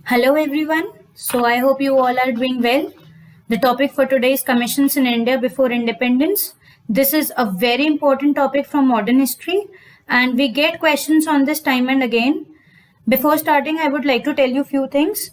Hello everyone. So I hope you all are doing well. The topic for today is commissions in India before independence. This is a very important topic from modern history and we get questions on this time and again. Before starting, I would like to tell you few things.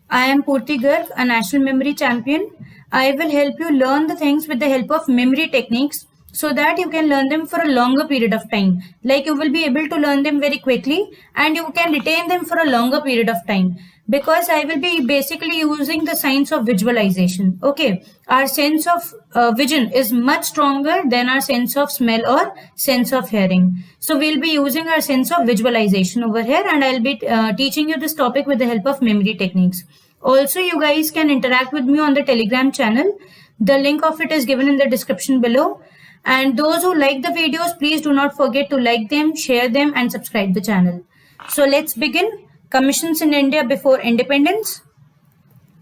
I am Purti Garg, a national memory champion. I will help you learn the things with the help of memory techniques so that you can learn them for a longer period of time. Like you will be able to learn them very quickly and you can retain them for a longer period of time because I will be basically using the science of visualization. Okay, our sense of vision is much stronger than our sense of smell or sense of hearing. So we'll be using our sense of visualization over here and I'll be teaching you this topic with the help of memory techniques. Also, you guys can interact with me on the Telegram channel. The link of it is given in the description below. And those who like the videos, please do not forget to like them, share them and subscribe the channel. So let's begin. Commissions in India before independence.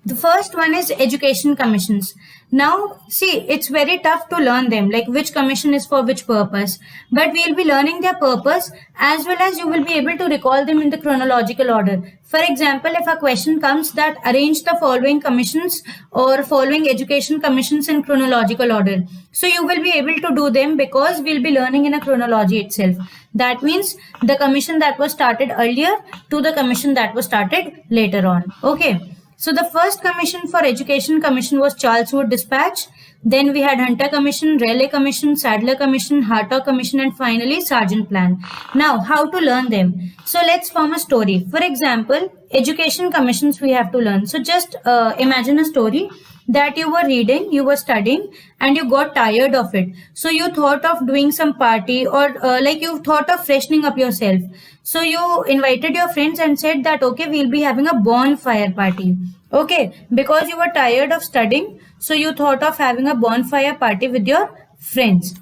The first one is education commissions. Now, see, it's very tough to learn them, like which commission is for which purpose. But we'll be learning their purpose as well as you will be able to recall them in the chronological order. For example, if a question comes that arrange the following commissions or following education commissions in chronological order. So you will be able to do them because we'll be learning in a chronology itself. That means the commission that was started earlier to the commission that was started later on. Okay. So the first commission for education commission was Charles Wood Dispatch. Then we had Hunter Commission, Raleigh Commission, Sadler Commission, Hartog Commission and finally Sargent Plan. Now how to learn them? So let's form a story. For example, education commissions we have to learn. So just imagine a story that you were reading, you were studying and you got tired of it. So you thought of doing some party or like you thought of freshening up yourself. So you invited your friends and said that, okay, we'll be having a bonfire party. Okay, because you were tired of studying. So you thought of having a bonfire party with your friends.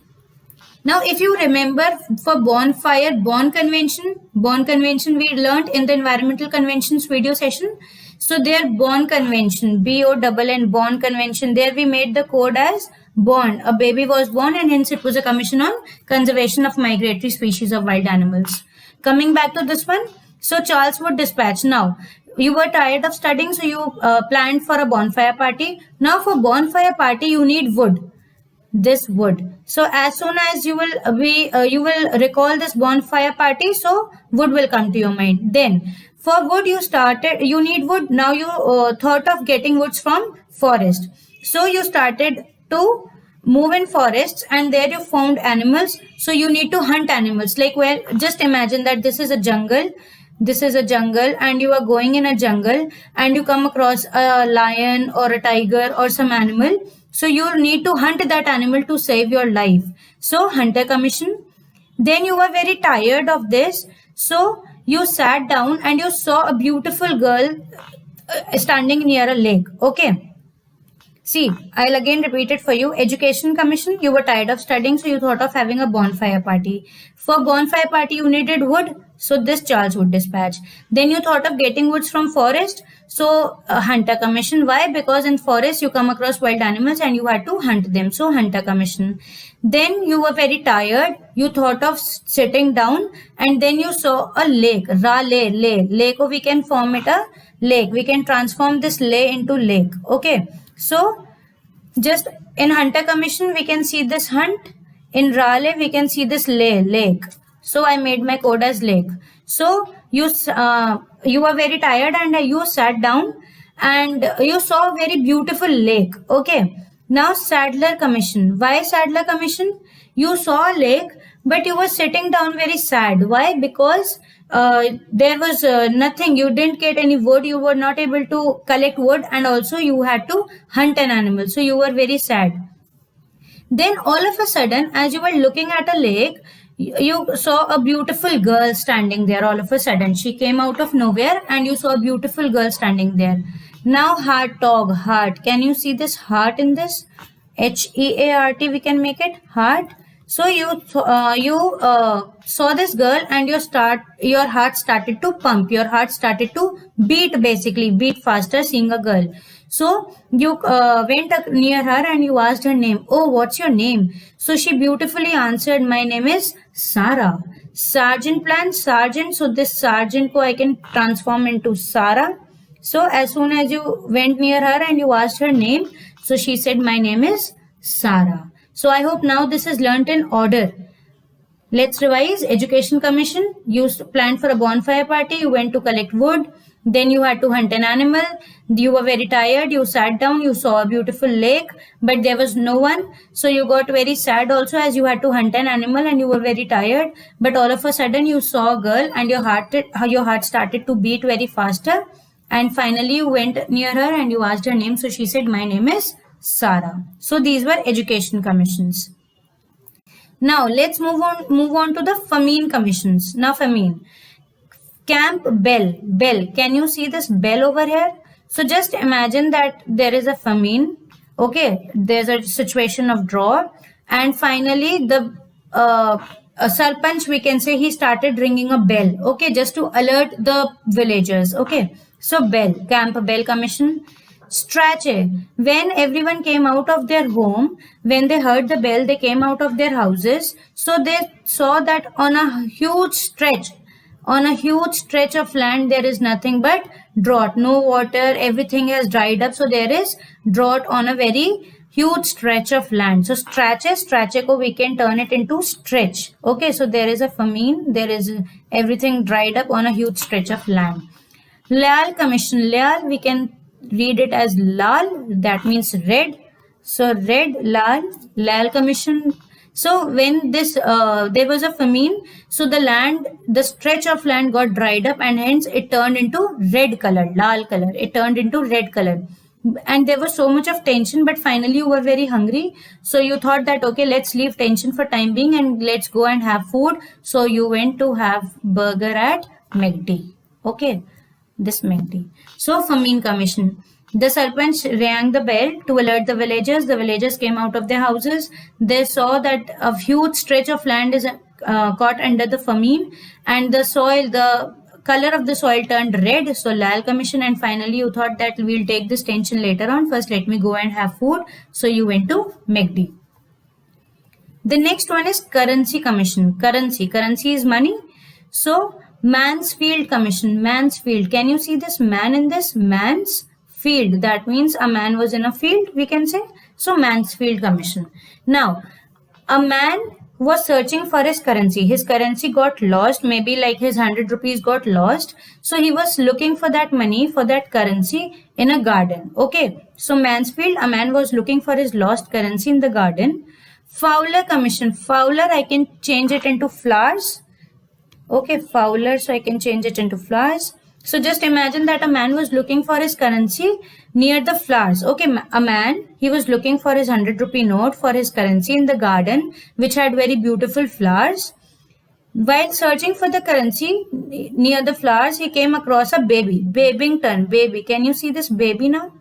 Now, if you remember for bonfire, Bonn Convention we learned in the environmental conventions video session. So their Bonn Convention, BONN, Bonn Convention, there we made the code as born. A baby was born and hence it was a commission on conservation of migratory species of wild animals. Coming back to this one, so Charles Wood Dispatch. Now, you were tired of studying, so you planned for a bonfire party. Now, for bonfire party, you need wood. This wood. So as soon as you will recall this bonfire party, so wood will come to your mind. Then for wood you need wood. Now you thought of getting woods from forest. So you started to move in forests and there you found animals. So you need to hunt animals. Like, well, just imagine that this is a jungle. This is a jungle and you are going in a jungle and you come across a lion or a tiger or some animal. So you need to hunt that animal to save your life. So Hunter Commission. Then you were very tired of this. So you sat down and you saw a beautiful girl standing near a lake. Okay. See, I'll again repeat it for you. Education Commission, you were tired of studying, so you thought of having a bonfire party. For bonfire party, you needed wood, so this Charles Wood Dispatch. Then you thought of getting woods from forest, so Hunter Commission. Why? Because in forest you come across wild animals and you had to hunt them, so Hunter Commission. Then you were very tired, you thought of sitting down and then you saw a lake, lake, or we can form it a lake. We can transform this lake into lake, okay. So, just in Hunter Commission, we can see this hunt. In Raleigh, we can see this lake. So, I made my code as lake. So, you were very tired and you sat down and you saw a very beautiful lake. Okay. Now, Sadler Commission. Why Sadler Commission? You saw a lake, but you were sitting down very sad. Why? Because there was nothing. You didn't get any wood. You were not able to collect wood and also you had to hunt an animal. So you were very sad. Then all of a sudden, as you were looking at a lake, you saw a beautiful girl standing there. All of a sudden, she came out of nowhere and you saw a beautiful girl standing there. Now heart. Can you see this heart in this? HEART we can make it heart. So you saw this girl and your heart started to pump. Your heart started to beat faster seeing a girl. So you went near her and you asked her name. Oh, what's your name? So she beautifully answered, my name is Sarah. Sargent Plan, Sargent. So this Sargent ko I can transform into Sarah. So as soon as you went near her and you asked her name, so she said, my name is Sarah. So I hope now this is learnt in order. Let's revise. Education Commission, you planned for a bonfire party, you went to collect wood, then you had to hunt an animal, you were very tired, you sat down, you saw a beautiful lake, but there was no one, so you got very sad also as you had to hunt an animal and you were very tired, but all of a sudden you saw a girl and your heart started to beat very faster, and finally you went near her and you asked her name, so she said, my name is Sarah. So these were education commissions. Now let's move on to the famine commissions. Now famine. Camp Bell. Can you see this bell over here? So just imagine that there is a famine. Okay, there's a situation of drought, and finally the Sarpanch, we can say, he started ringing a bell. Okay, just to alert the villagers. Okay, so bell, Camp Bell Commission. Strache, when everyone came out of their home, when they heard the bell, they came out of their houses. So they saw that on a huge stretch of land, there is nothing but drought, no water, everything has dried up. So there is drought on a very huge stretch of land. So strache ko we can turn it into stretch. Okay, so there is a famine, there is everything dried up on a huge stretch of land. Lal Commission, Lal, we can read it as Lal, that means red. So red, Lal Commission. So when this there was a famine, so the stretch of land got dried up, and hence it turned into red color, Lal color. It turned into red color. And there was so much of tension, but finally you were very hungry, so you thought that okay, let's leave tension for time being and let's go and have food. So you went to have burger at McD. Okay, this McD. So famine commission. The Sarpanch rang the bell to alert the villagers. The villagers came out of their houses. They saw that a huge stretch of land is caught under the famine, and the color of the soil turned red. So Lal Commission, and finally you thought that we'll take this tension later on. First, let me go and have food. So you went to McD. The next one is Currency Commission. Currency is money. So Mansfield Commission. Mansfield. Can you see this man in this? Mansfield. That means a man was in a field, we can say. So Mansfield Commission. Now, a man was searching for his currency. His currency got lost. Maybe like his 100 rupees got lost. So he was looking for that money, for that currency in a garden. Okay. So Mansfield, a man was looking for his lost currency in the garden. Fowler Commission. Fowler, I can change it into flowers. Okay, Fowler, so I can change it into flowers. So just imagine that a man was looking for his currency near the flowers. Okay, a man, he was looking for his 100 rupee note for his currency in the garden, which had very beautiful flowers. While searching for the currency near the flowers, he came across a baby. Babington, baby. Can you see this baby now?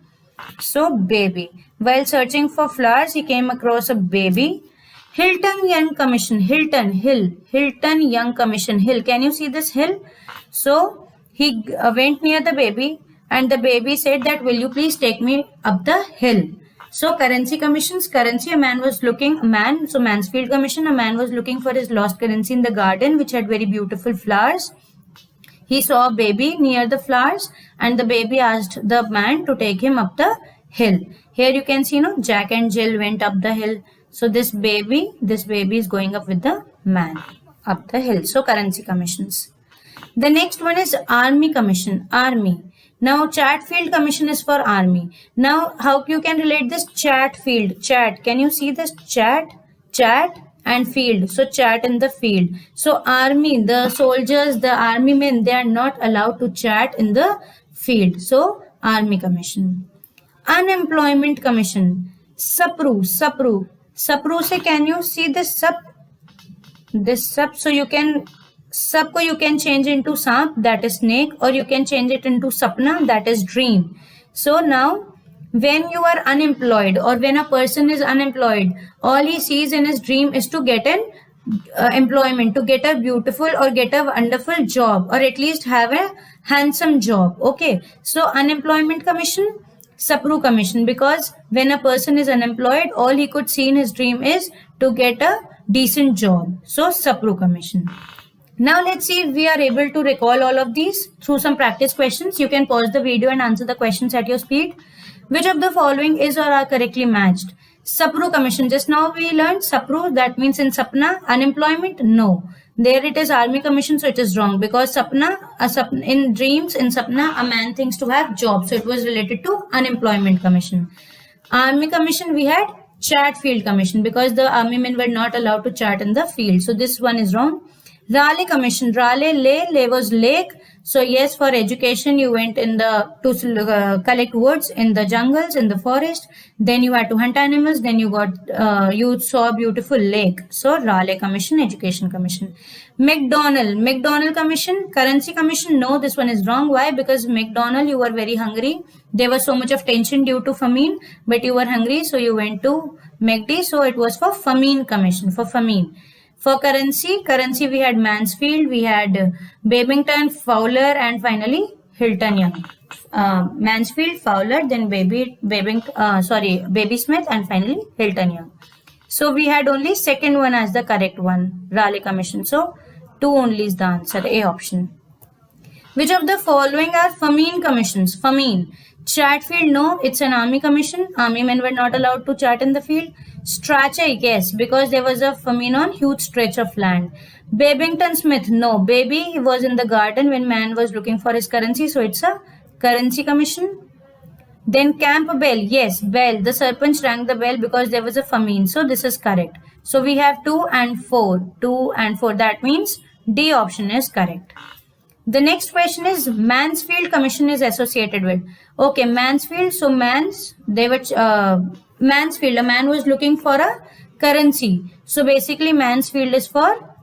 So baby. While searching for flowers, he came across a baby. Hilton Young Commission. Hilton Young Commission. Hill. Can you see this hill? So he went near the baby, and the baby said that, will you please take me up the hill? So Currency Commissions. Currency, a man was looking, so Mansfield Commission, a man was looking for his lost currency in the garden, which had very beautiful flowers. He saw a baby near the flowers, and the baby asked the man to take him up the hill. Here you can see, Jack and Jill went up the hill. So this baby is going up with the man up the hill. So Currency Commissions. The next one is Army Commission. Army. Now Chatfield Commission is for Army. Now how you can relate this? Chatfield. Chat. Can you see this? Chat and field. So chat in the field. So Army, the soldiers, the army men, they are not allowed to chat in the field. So Army Commission. Unemployment Commission. Sapru. Sapru se, can you see this sap? This sap. So you can, sap ko you can change into sap, that is snake, or you can change it into sapna, that is dream. So now when you are unemployed, or when a person is unemployed, all he sees in his dream is to get an employment, to get a beautiful or get a wonderful job, or at least have a handsome job. Okay. So Unemployment Commission, Sapru Commission, because when a person is unemployed, all he could see in his dream is to get a decent job. So Sapru Commission. Now let's see if we are able to recall all of these through some practice questions. You can pause the video and answer the questions at your speed. Which of the following is or are correctly matched? Sapru Commission. Just now we learned Sapru, that means in Sapna. Unemployment? No. There it is Army Commission, so it is wrong because Sapna, in dreams, in Sapna, a man thinks to have job. So it was related to Unemployment Commission. Army Commission, we had Chatfield Commission because the army men were not allowed to chat in the field. So this one is wrong. Raleigh Commission, Raleigh was lake. So yes, for education, you went in to collect woods in the jungles, in the forest. Then you had to hunt animals. Then you saw a beautiful lake. So Raleigh Commission, Education Commission. McDonnell Commission, Currency Commission. No, this one is wrong. Why? Because McDonnell, you were very hungry. There was so much of tension due to famine, but you were hungry, so you went to McD. So it was for Famine Commission, for famine. For currency, we had Mansfield, we had Babington, Fowler, and finally Hilton Young. Mansfield, Fowler, then Baby Smith, and finally Hilton Young. So we had only second one as the correct one, Raleigh Commission. So 2 only is the answer, A option. Which of the following are famine commissions? Famine. Chatfield, no, it's an army commission. Army men were not allowed to chat in the field. Strachey, yes, because there was a famine on huge stretch of land. Babington Smith, no, baby was in the garden when man was looking for his currency, so it's a currency commission. Then Campbell, yes, bell, the serpents rang the bell because there was a famine, so this is correct. So we have 2 and 4, that means D option is correct. The next question is Mansfield Commission is associated with. Okay, Mansfield. So Mansfield, a man was looking for a currency. So basically Mansfield is for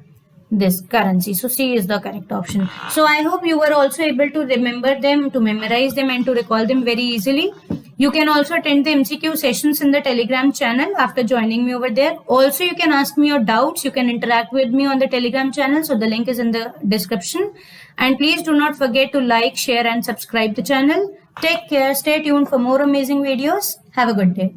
this currency. So C is the correct option. So I hope you were also able to remember them, to memorize them and to recall them very easily. You can also attend the MCQ sessions in the Telegram channel after joining me over there. Also, you can ask me your doubts. You can interact with me on the Telegram channel. So the link is in the description. And please do not forget to like, share and subscribe the channel. Take care. Stay tuned for more amazing videos. Have a good day.